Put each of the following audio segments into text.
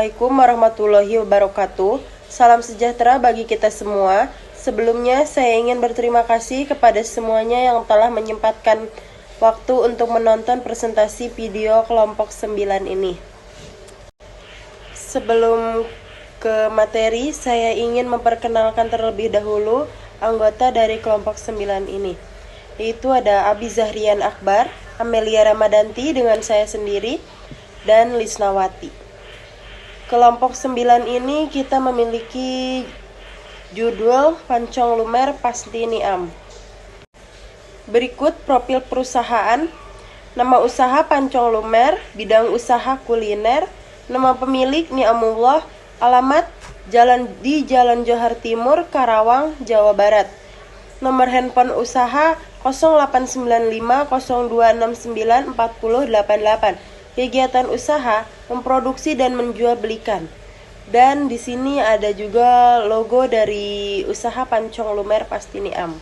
Assalamualaikum warahmatullahi wabarakatuh. Salam sejahtera bagi kita semua. Sebelumnya saya ingin berterima kasih kepada semuanya yang telah menyempatkan waktu untuk menonton presentasi video kelompok 9 ini. Sebelum ke materi, saya ingin memperkenalkan terlebih dahulu anggota dari kelompok 9 ini, yaitu ada Abi Zahrian Akbar, Amelia Ramadanti dengan saya sendiri, dan Lisnawati. Kelompok 9 ini kita memiliki judul Pancong Lumer Pasti Niam. Berikut profil perusahaan. Nama usaha Pancong Lumer, bidang usaha kuliner. Nama pemilik Niamullah. Alamat di Jalan Johar Timur, Karawang, Jawa Barat. Nomor handphone usaha 089502694088. Kegiatan usaha memproduksi dan menjual belikan. Dan di sini ada juga logo dari usaha Pancong Lumer Pasti Niam.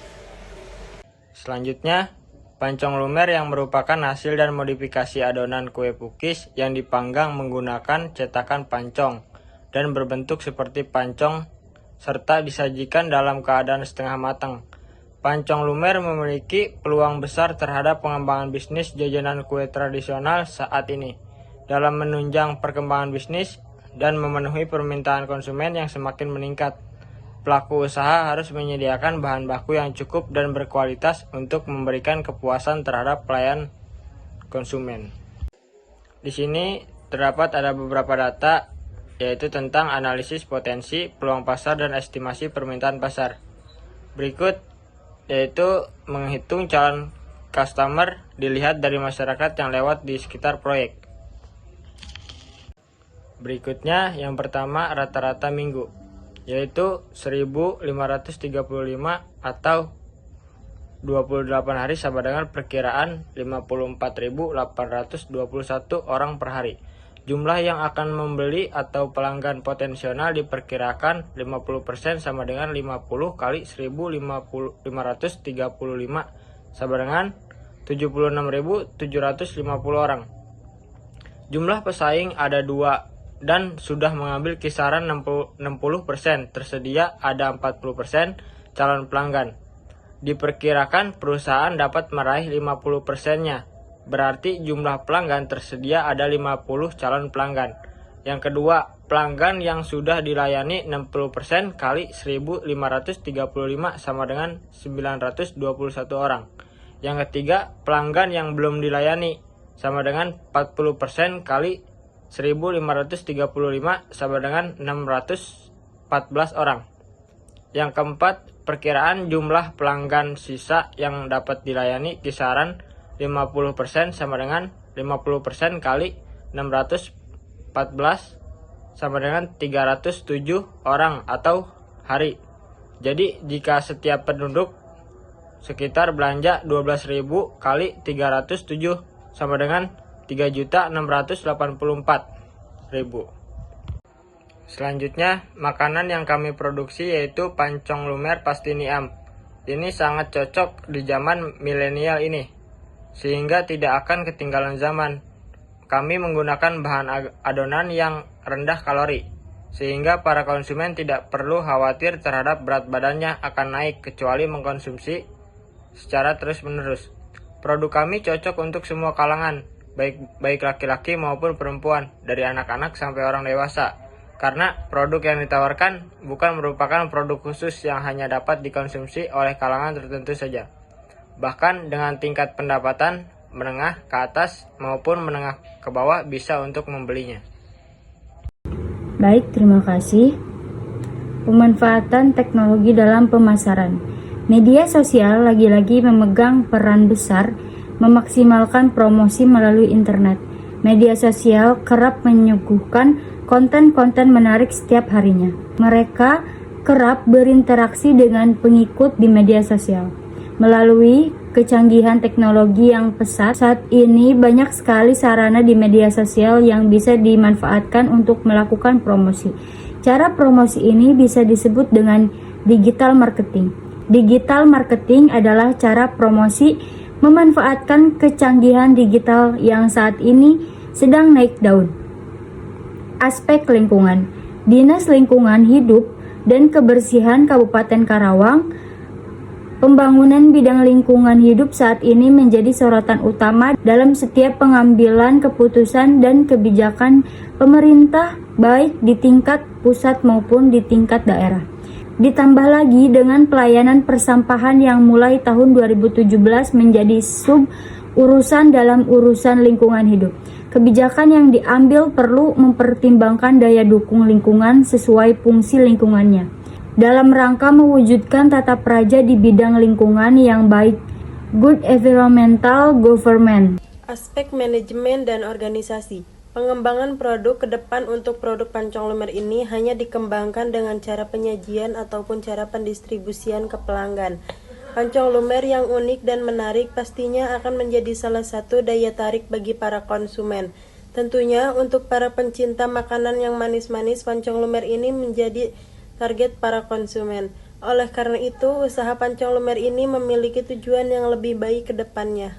Selanjutnya, pancong lumer yang merupakan hasil dan modifikasi adonan kue pukis yang dipanggang menggunakan cetakan pancong dan berbentuk seperti pancong serta disajikan dalam keadaan setengah matang. Pancong lumer memiliki peluang besar terhadap pengembangan bisnis jajanan kue tradisional saat ini dalam menunjang perkembangan bisnis dan memenuhi permintaan konsumen yang semakin meningkat. Pelaku usaha harus menyediakan bahan baku yang cukup dan berkualitas untuk memberikan kepuasan terhadap pelayan konsumen. Di sini terdapat ada beberapa data, yaitu tentang analisis potensi, peluang pasar, dan estimasi permintaan pasar. Berikut yaitu menghitung calon customer dilihat dari masyarakat yang lewat di sekitar proyek. Berikutnya yang pertama rata-rata minggu, yaitu 1.535 atau 28 hari sama dengan perkiraan 54.821 orang per hari. Jumlah yang akan membeli atau pelanggan potensial diperkirakan 50% sama dengan 50 kali 1.535 sama dengan 76.750 orang. Jumlah pesaing ada 2 dan sudah mengambil kisaran 60%, tersedia ada 40% calon pelanggan. Diperkirakan perusahaan dapat meraih 50%-nya. Berarti jumlah pelanggan tersedia ada 50 calon pelanggan. Yang kedua, pelanggan yang sudah dilayani 60% kali 1.535 sama dengan 921 orang. Yang ketiga, pelanggan yang belum dilayani sama dengan 40% kali 1.535 sama dengan 614 orang. Yang keempat, perkiraan jumlah pelanggan sisa yang dapat dilayani kisaran 50% sama dengan 50% kali 614 sama dengan 307 orang atau hari. Jadi jika setiap penduduk sekitar belanja 12.000 kali 307 sama dengan 3.684.000. Selanjutnya, makanan yang kami produksi yaitu pancong lumer pasti niam. Ini sangat cocok di zaman milenial ini, sehingga tidak akan ketinggalan zaman. Kami menggunakan bahan adonan yang rendah kalori, sehingga para konsumen tidak perlu khawatir terhadap berat badannya akan naik kecuali mengkonsumsi secara terus-menerus. Produk kami cocok untuk semua kalangan, baik laki-laki maupun perempuan, dari anak-anak sampai orang dewasa. Karena produk yang ditawarkan bukan merupakan produk khusus yang hanya dapat dikonsumsi oleh kalangan tertentu saja. Bahkan dengan tingkat pendapatan menengah ke atas maupun menengah ke bawah bisa untuk membelinya. Baik, terima kasih. Pemanfaatan teknologi dalam pemasaran. Media sosial lagi-lagi memegang peran besar memaksimalkan promosi melalui internet. Media sosial kerap menyuguhkan konten-konten menarik setiap harinya. Mereka kerap berinteraksi dengan pengikut di media sosial. Melalui kecanggihan teknologi yang pesat, saat ini banyak sekali sarana di media sosial yang bisa dimanfaatkan untuk melakukan promosi. Cara promosi ini bisa disebut dengan digital marketing. Digital marketing adalah cara promosi memanfaatkan kecanggihan digital yang saat ini sedang naik daun. aspek lingkungan. Dinas Lingkungan Hidup dan Kebersihan Kabupaten Karawang, pembangunan bidang lingkungan hidup saat ini menjadi sorotan utama dalam setiap pengambilan keputusan dan kebijakan pemerintah, baik di tingkat pusat maupun di tingkat daerah. Ditambah lagi dengan pelayanan persampahan yang mulai tahun 2017 menjadi sub-urusan dalam urusan lingkungan hidup. Kebijakan yang diambil perlu mempertimbangkan daya dukung lingkungan sesuai fungsi lingkungannya, dalam rangka mewujudkan tata praja di bidang lingkungan yang baik, good environmental government. Aspek manajemen dan organisasi. Pengembangan produk ke depan untuk produk pancong lumer ini hanya dikembangkan dengan cara penyajian ataupun cara pendistribusian ke pelanggan. Pancong lumer yang unik dan menarik pastinya akan menjadi salah satu daya tarik bagi para konsumen. Tentunya untuk para pencinta makanan yang manis-manis, pancong lumer ini menjadi target para konsumen. Oleh karena itu, usaha pancong lumer ini memiliki tujuan yang lebih baik ke depannya.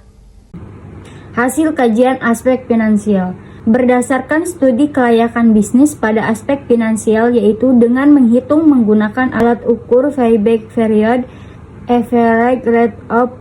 Hasil kajian aspek finansial. Berdasarkan studi kelayakan bisnis pada aspek finansial, yaitu dengan menghitung menggunakan alat ukur payback period, average rate of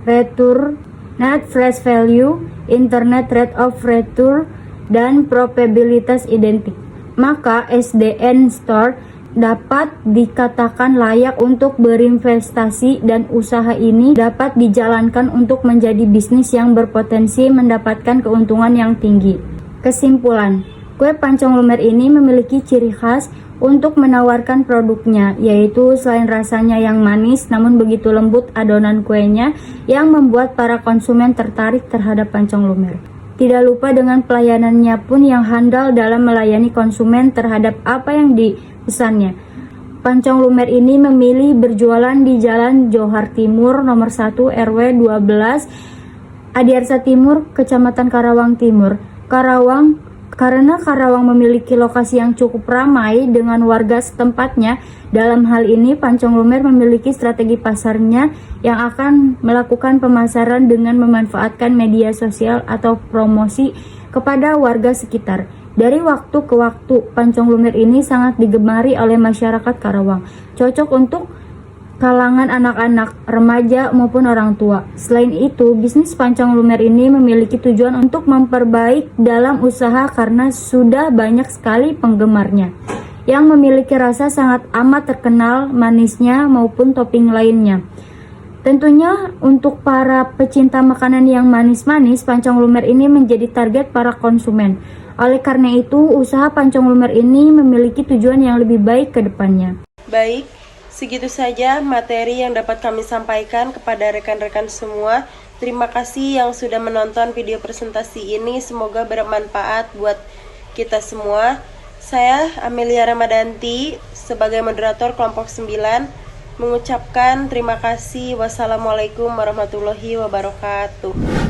return, net flash value, internet rate of return, dan probabilitas identik, maka SDN Store dapat dikatakan layak untuk berinvestasi dan usaha ini dapat dijalankan untuk menjadi bisnis yang berpotensi mendapatkan keuntungan yang tinggi. Kesimpulan, kue pancong lumer ini memiliki ciri khas untuk menawarkan produknya, yaitu selain rasanya yang manis namun begitu lembut adonan kuenya yang membuat para konsumen tertarik terhadap pancong lumer. Tidak lupa dengan pelayanannya pun yang handal dalam melayani konsumen terhadap apa yang dipesannya. Pancong lumer ini memilih berjualan di Jalan Johar Timur nomor 1 RW 12 Adiarsa Timur, Kecamatan Karawang Timur, Karawang. Karena Karawang memiliki lokasi yang cukup ramai dengan warga setempatnya, dalam hal ini pancong lumer memiliki strategi pasarnya yang akan melakukan pemasaran dengan memanfaatkan media sosial atau promosi kepada warga sekitar. Dari waktu ke waktu, pancong lumer ini sangat digemari oleh masyarakat Karawang, cocok untuk kalangan anak-anak, remaja maupun orang tua. Selain itu, bisnis pancong lumer ini memiliki tujuan untuk memperbaik dalam usaha karena sudah banyak sekali penggemarnya yang memiliki rasa sangat amat terkenal manisnya maupun topping lainnya. Tentunya untuk para pecinta makanan yang manis-manis, pancong lumer ini menjadi target para konsumen. Oleh karena itu, usaha pancong lumer ini memiliki tujuan yang lebih baik ke depannya. Baik, segitu saja materi yang dapat kami sampaikan kepada rekan-rekan semua. Terima kasih yang sudah menonton video presentasi ini. Semoga bermanfaat buat kita semua. Saya Amelia Ramadanti sebagai moderator kelompok 9 mengucapkan terima kasih. Wassalamualaikum warahmatullahi wabarakatuh.